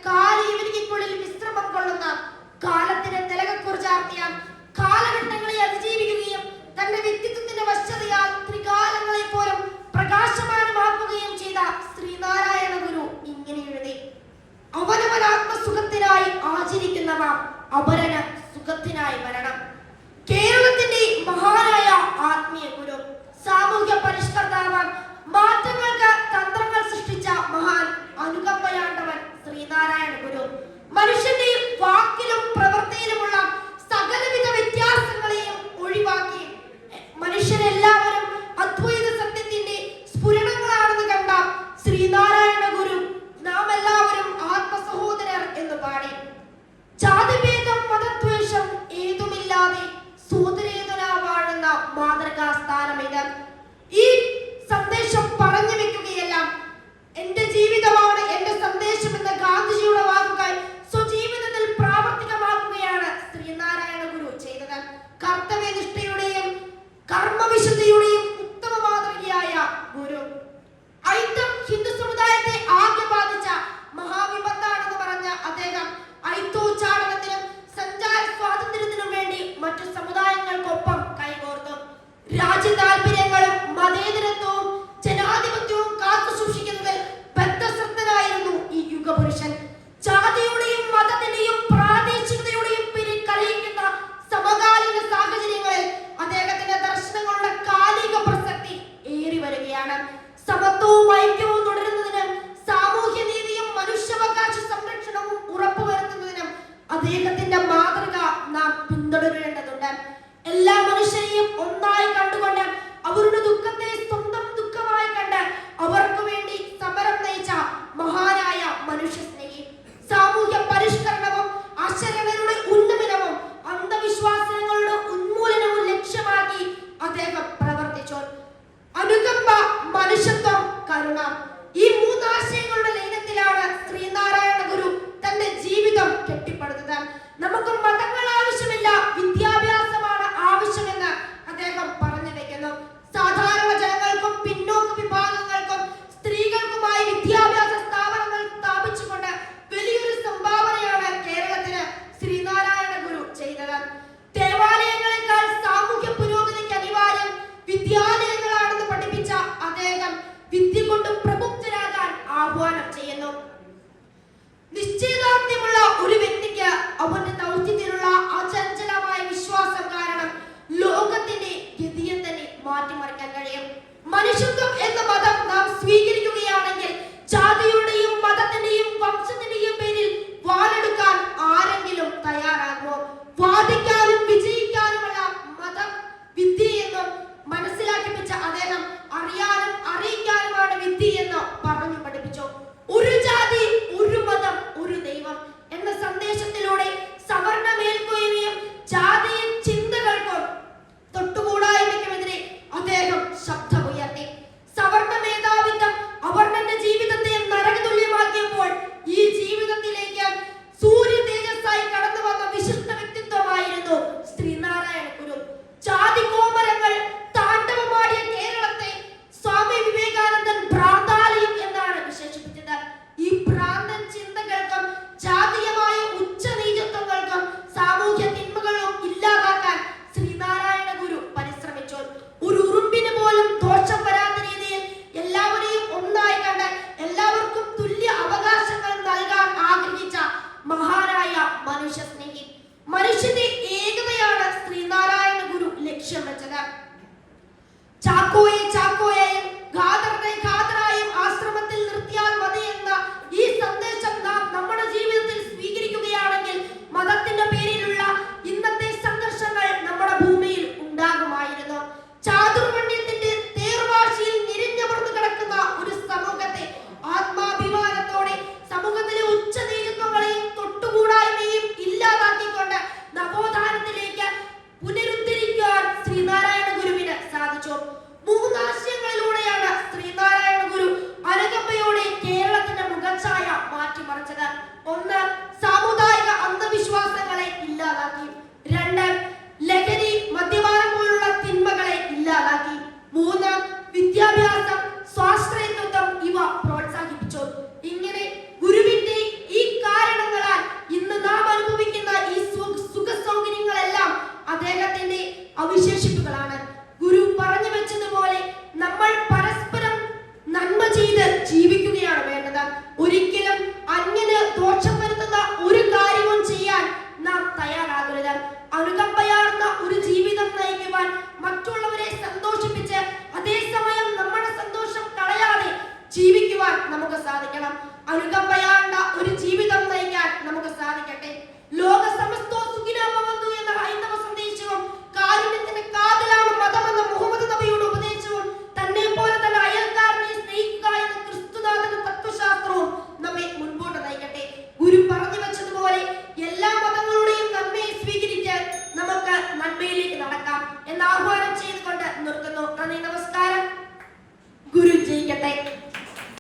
കാലീവനിക്കുള്ളിൽ വിശ്രമം കൊള്ളുന്ന, കാലത്തിന് തിലകക്കുറിച്ചാർത്തിയ, കാലഘട്ടങ്ങളെ അതിജീവിക്കുകയും തന്റെ വ്യക്തിത്വത്തിന്റെ വശ്യതയാൽ ത്രികാലങ്ങളെ പോലും പ്രകാശമാനമാക്കുകയും ചെയ്ത ശ്രീനാരായണ ഗുരു ഇങ്ങനെ എഴുതി: അവനവൻ ആത്മസുഖത്തിനായി ആചരിക്കുന്നവ അപരന് സുഖത്തിനായി മരണം. കേരളത്തിന്റെ മഹാനായ ആത്മീയ ഗുരു, സാമൂഹ്യ പരിഷ്കർത്താവ്, മാറ്റങ്ങൾക്ക് തന്ത്രങ്ങൾ സൃഷ്ടിച്ച മഹാൻ, അനുകമ്പയാണ്ടവൻ ശ്രീനാരായണ ഗുരു മനുഷ്യന്റെ വാക്കിലും പ്രവൃത്തിയിലുമുള്ള സകലവിധ വ്യത്യാസങ്ങളെയും ഒഴിവാക്കി മനുഷ്യരെല്ലാവരും അദ്വൈത സത്യത്തിന്റെ സ്ഫുരണങ്ങളാണെന്ന് കണ്ട ശ്രീനാരായണ ഗുരു നാം എല്ലാവരും ആത്മസഹോദരർ എന്ന് പാടി. ജാതിഭേദം മതദ്വേഷം ഏതുമില്ലാതെ സോദരേതനാ വാഴുന്ന മാതൃകാ സ്ഥാനം ഇത്. ഈ സന്ദേശം പറഞ്ഞു വെക്കുകയല്ല, എന്റെ ജീവിതമാണ് എന്റെ സന്ദേശം എന്ന ഗാന്ധിജിയുടെ വാക്കുകൾ സ്വജീവിതത്തിൽ പ്രാവർത്തികമാക്കുകയാണ് ശ്രീനാരായണ ഗുരു ചെയ്തത്. കർത്തവ്യനിഷ്ഠയുടെയും കർമ്മവിശുദ്ധിയുടെയും ഉത്തമ മാതൃകയായ ഗുരു. ഐത്തം ഹിന്ദു സമുദായത്തെ ആകെ ബാധിച്ച മഹാവിപത്താണെന്ന് പറഞ്ഞ അദ്ദേഹം ഐത്തോച്ചാടനത്തിനും സഞ്ചാര സ്വാതന്ത്ര്യത്തിനും വേണ്ടി മറ്റു സമുദായങ്ങൾക്കൊപ്പം കൈകോർത്തു. രാജ്യ താല്പര്യങ്ങളും മതേതരത്വവും ജനാധിപത്യവും കാത്തു സൂക്ഷിക്കുന്നതിൽ ബദ്ധശ്രദ്ധനായിരുന്നു ഈ യുഗപുരുഷൻ. ജാതിയുടെയും മതത്തിന്റെയും പ്രാദേശികതയുടെയും പേരിൽ കലയിക്കുന്ന സമകാലീന സാഹചര്യങ്ങളിൽ അദ്ദേഹത്തിന്റെ ദർശനങ്ങളുടെ കാലിക പ്രസക്തി ഏറി വരികയാണ്. സമത്വവും ഐക്യവും തുടരുന്നതിനും സാമൂഹ്യ നീതിയും മനുഷ്യാവകാശ സംരക്ഷണവും ഉറപ്പുവരുത്തുന്നതിനും അദ്ദേഹത്തിന്റെ മാതൃക നാം പിന്തുടരേണ്ടതുണ്ട്. എല്ലാ മനുഷ്യരെയും ഒന്നായി കണ്ടുകൊണ്ട് അവരുടെ ദുഃഖത്തെ സ്വന്തം ദുഃഖമായി കണ്ട് അവർക്ക് വേണ്ടി സമരം നയിച്ച മഹാനായ മനുഷ്യസ്നേഹി. സാമൂഹ്യ പരിഷ്കരണവും അശരണരുടെ ഉന്നമനവും അന്ധവിശ്വാസങ്ങളുടെ ഉന്മൂലനവും ലക്ഷ്യമാക്കി അദ്ദേഹം പ്രവർത്തിച്ചു. അനുകമ്പ, മനുഷ്യത്വം, കരുണ, ഈ മൂന്നാശയങ്ങളുടെ ലയനത്തിലാണ് ശ്രീനാരായണ ഗുരു തന്റെ ജീവിതം കെട്ടിപ്പടുത്തത്. നമുക്ക് മതങ്ങൾ ആവശ്യമില്ല, വിദ്യാഭ്യാസമാണ് ആവശ്യമെന്ന് അദ്ദേഹം പറഞ്ഞു വെക്കുന്നു. സാധാരണ ജനങ്ങൾക്കും പിന്നോക്ക വിഭാഗങ്ങൾക്കും സ്ത്രീകൾക്കുമായി വിദ്യാഭ്യാസ സ്ഥാപനങ്ങൾ സ്ഥാപിച്ചുകൊണ്ട് വലിയൊരു സംഭാവനയാണ് കേരളത്തിന് ശ്രീനാരായണ ഗുരു ചെയ്തത്. ദേവാലയങ്ങളെക്കാൾ സാമൂഹ്യ പുരോഗതിക്ക് അനിവാര്യം വിദ്യാലയങ്ങളാണെന്ന് പഠിപ്പിച്ച അദ്ദേഹം വിദ്യ കൊണ്ട് പ്രബുദ്ധരാകാൻ ഒരിക്കലും അന്യന് ദോഷം വരുത്തുന്ന ഒരു കാര്യവും ചെയ്യാൻ നാം തയ്യാറാകരുത്. അനുകമ്പയാർന്ന ഒരു ജീവിതം നയിക്കുവാൻ, മറ്റുള്ളവരെ സന്തോഷിപ്പിച്ച് അതേസമയം നമ്മുടെ സന്തോഷം കളയാതെ ജീവിക്കുവാൻ നമുക്ക് സാധിക്കണം. അനുകമ്പയാ